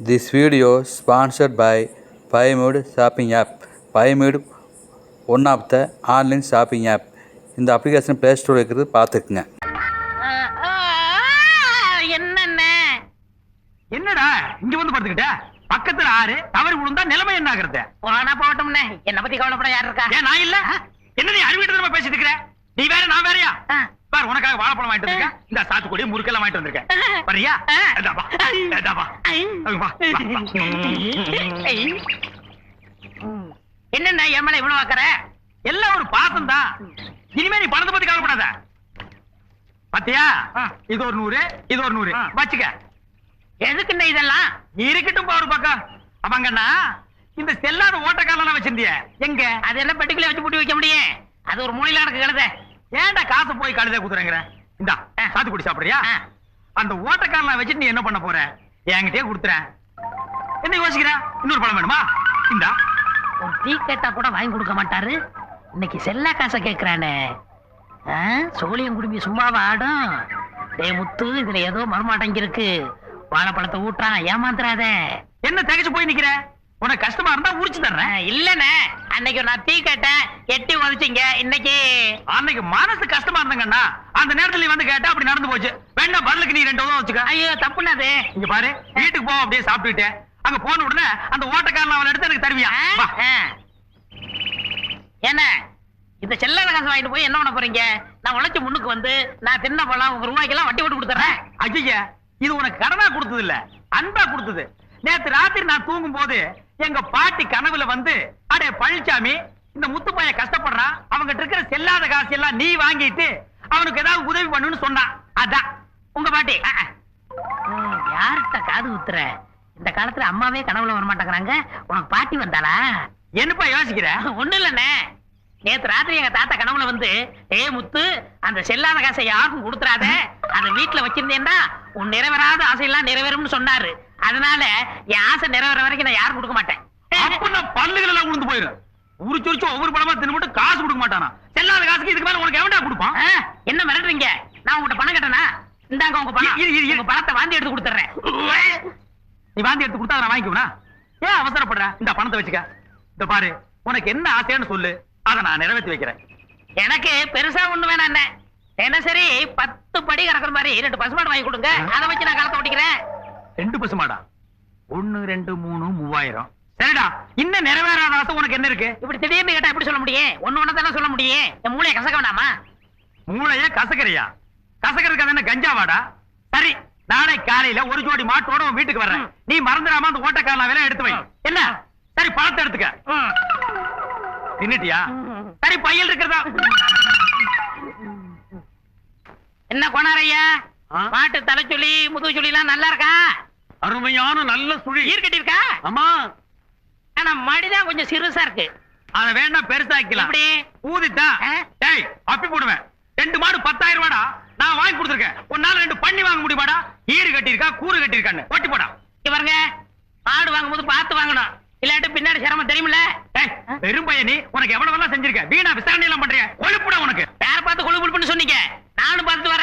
This video sponsored by Buymood shopping app. Buymood one of the online shopping app. இந்த application play store இருக்கிறது பார்த்துக்குங்க. என்னடா இங்க வந்து படுத்துக்கிட்ட? பக்கத்துல ஆறு தவறி விழுந்தா நிலைமை என்ன ஆகுறது? போனா போட்டோம்னே, என்ன பத்தி கவலைப்பட யார் இருக்கா? ஏன் நான் இல்ல? என்ன நீ அறிவிட்டு பேசிட்டு இருக்கிற? நீ வேற நான் வேறயா? பார், உனக்காக வாழைப்பழம் வாங்கிட்டு வந்திருக்கேன். இந்த சாத்துக்குடி முறுக்கெல்லாம் வாங்கிட்டு வந்திருக்கேன். வரியா? ஏதாப்பா ஏதாப்பா என்னென்ன என் மேல இவ்வளவு வைக்கிற? எல்லாம் ஒரு பாசம் தான். இனிமே நீ பணத்தை பத்தி கவலைப்படாத. பாத்தியா, இது ஒரு 100, இது ஒரு 100 வச்சுக்க. எதுக்குண்ணே இதெல்லாம்? நீ இருக்கட்டும் பா ஒரு பக்கம். அவங்கண்ணா இந்த செல்லாத ஓட்டக்காலாம் வச்சிருந்திய எங்க? அது என்ன பெட்டிக்குள்ள வச்சு பூட்டி வைக்க முடியும்? அது ஒரு மூலையில எனக்கு கழுத. ஏன்டா காசை போய் கழுத குத்துறேங்கிற? இந்தா சாத்துக்குடி சாப்பிடுறியா? அந்த ஓட்டக்காலாம் வச்சுட்டு நீ என்ன பண்ண போற? என்கிட்டயே கொடுத்துறேன். என்ன யோசிக்கிற? இன்னொரு பழம் வேணுமா? இந்தா. ஒரு டீ கேட்டா கூட வாங்கி கொடுக்க மாட்டாரு. இன்னைக்கு செல்லா காசை கேட்கிறானே. சோழியம் குடும்பி சும்மாவா ஆடும்? டேய் முத்து, இதுல ஏதோ மர்மாட்டம் இருக்கு. வாழைப்பழத்தை ஊட்டான், ஏமாத்துறாத. என்ன தகச்சு போய் நிக்கிற? உனக்கு கஷ்டமா இருந்தா உரிச்சு தர்றேன். இல்லண்ணே, அன்னைக்கு நான் டீ கேட்டேன், எட்டி உதச்சிங்க. இன்னைக்கு அன்னைக்கு மனசு கஷ்டமா இருந்தாங்கண்ணா, அந்த நேரத்துல நீ வந்து கேட்டா அப்படி நடந்து போச்சு. வேணா பதிலுக்கு நீ 2 வச்சுக்க. ஐயோ தப்புனது. இங்க பாரு, வீட்டுக்கு போ, அப்படியே சாப்பிட்டுட்டு அங்க போன உடனே அந்த ஓட்டக்காரன் அவன் எடுத்து எனக்கு தருவியா? என்ன இந்த செல்லாத காசு வாங்கிட்டு போய் என்ன பண்ண போறீங்க? நான் உழைச்சு முன்னுக்கு வந்து நான் தின்ன பழம் உங்க ரூபாய்க்கெல்லாம் வட்டி போட்டு கொடுத்துறேன். ஐயா, இது உனக்கு கடனா கொடுத்தது இல்ல, அன்பா கொடுத்தது. நேத்து ராத்திரி நான் தூங்கும் போது எங்க பாட்டி கனவுல வந்து, அடே பழனிசாமி, இந்த முத்து பையன் கஷ்டப்படுறான், அவங்க இருக்கிற செல்லாத காசு எல்லாம் நீ வாங்கிட்டு அவனுக்கு ஏதாவது உதவி பண்ணுன்னு சொன்னான். அதான் உங்க பாட்டி. யார்கிட்ட காது குத்துற? இந்த காலத்துல அம்மாவே கனவுல வர மாட்டேங்கிறாங்க, உனக்கு பாட்டி வந்தாளா? என்னப்பா யோசிக்கிற? ஒண்ணு இல்லண்ணே, நேத்து ராத்திரி எங்க தாத்தா கனவுல வந்து, ஏ முத்து, அந்த செல்லாத காசை யாருக்கும் கொடுத்துறாத, அந்த வீட்டுல வச்சிருந்தேன்னா உன் நிறைவேறாத ஆசையெல்லாம் நிறைவேறும்னு சொன்னாரு. அதனால என் ஆசை நிறைவேற வரைக்கும் நான் யாரும் கொடுக்க மாட்டேன். பல்லுகள் எல்லாம் உளுந்து போயிடும். உரிச்சு ஒவ்வொரு பழமா தின்னு காசு கொடுக்க மாட்டானா? செல்லாத காசுக்கு இதுக்கு மேல உனக்கு எவன்டா கொடுப்பான்? என்ன மிரட்டுறீங்க? நான் உங்ககிட்ட பணம் கட்டனா? இந்தாங்க உங்க பணம். உங்க பணத்தை வாந்தி எடுத்து கொடுத்துறேன். நீ வாந்தி எடுத்து கொடுத்தா நான் வாங்கிக்குவனா? ஏன் அவசரப்படுற? இந்த பணத்தை வச்சுக்க. இந்த பாரு, உனக்கு என்ன ஆசைன்னு சொல்லு, அதை நான் நிறைவேற்றி வைக்கிறேன். எனக்கு பெருசா ஒண்ணு வேணாம். என்ன தினசரி 10 படி கறக்குற மாதிரி 2 பசுமாடு வாங்கி கொடுங்க, அதை வச்சு நான் காலத்தை ஓட்டிக்கிறேன். 2 பசுமாடா? 1 2 3 3000. சரிடா, இன்னும் நிறைவேறாத ஆசை உனக்கு என்ன இருக்கு? இப்படி திடீர்னு கேட்டா எப்படி சொல்ல முடியும்? ஒண்ணு தானே சொல்ல முடியும். என் மூளையை கசக்க வேண்டாமா? மூளைய கசக்கறியா? கசக்கறதுக்கு அது என்ன கஞ்சாவாடா? சரி, நாளை காலையில ஒரு ஜோடி மாட்டோட உன் வீட்டுக்கு வர்றேன். நீ மறந்துடாம அந்த ஓட்டக்காரன் வேலை எடுத்து வை. என்ன? சரி, பணத்தை எடுத்துக்க. தின்னுட்டியா? சரி, பையல் இருக்கிறதா? என்ன கொணாரையா, மாட்டு தலைச்சுழி முதுகு சுழி எல்லாம் நல்லா இருக்கா? அருமையான நல்ல சுழி ஈர்கட்டி இருக்கா? ஆமா, ஆனா மடிதான் கொஞ்சம் சிறுசா இருக்கு. அத வேணா பெருசாக்கலாம். எப்படி ஊதித்தான்? டேய், அப்பி போடுவேன். 2 மாடு 10,000 ரூபாடா நான் வாங்கி கொடுத்துருக்கேன். உன்னால 2 பண்ணி வாங்க முடியுமாடா? ஈடு கட்டி இருக்கா, கூறு கட்டி இருக்கான்னு ஒட்டி போடா. பாருங்க, மாடு வாங்கும் போது பார்த்து வாங்கணும், இல்லாட்டி பின்னாடி சிரமம் தெரியுமில்ல. பெரும் பையனி, உனக்கு எவ்வளவு செஞ்சிருக்க? வீணா விசாரணை எல்லாம் பண்றிய? கொழுப்புடா உனக்கு. வேற பார்த்து கொழுப்புன்னு சொன்னீங்க, நானும் பார்த்து வரேன்.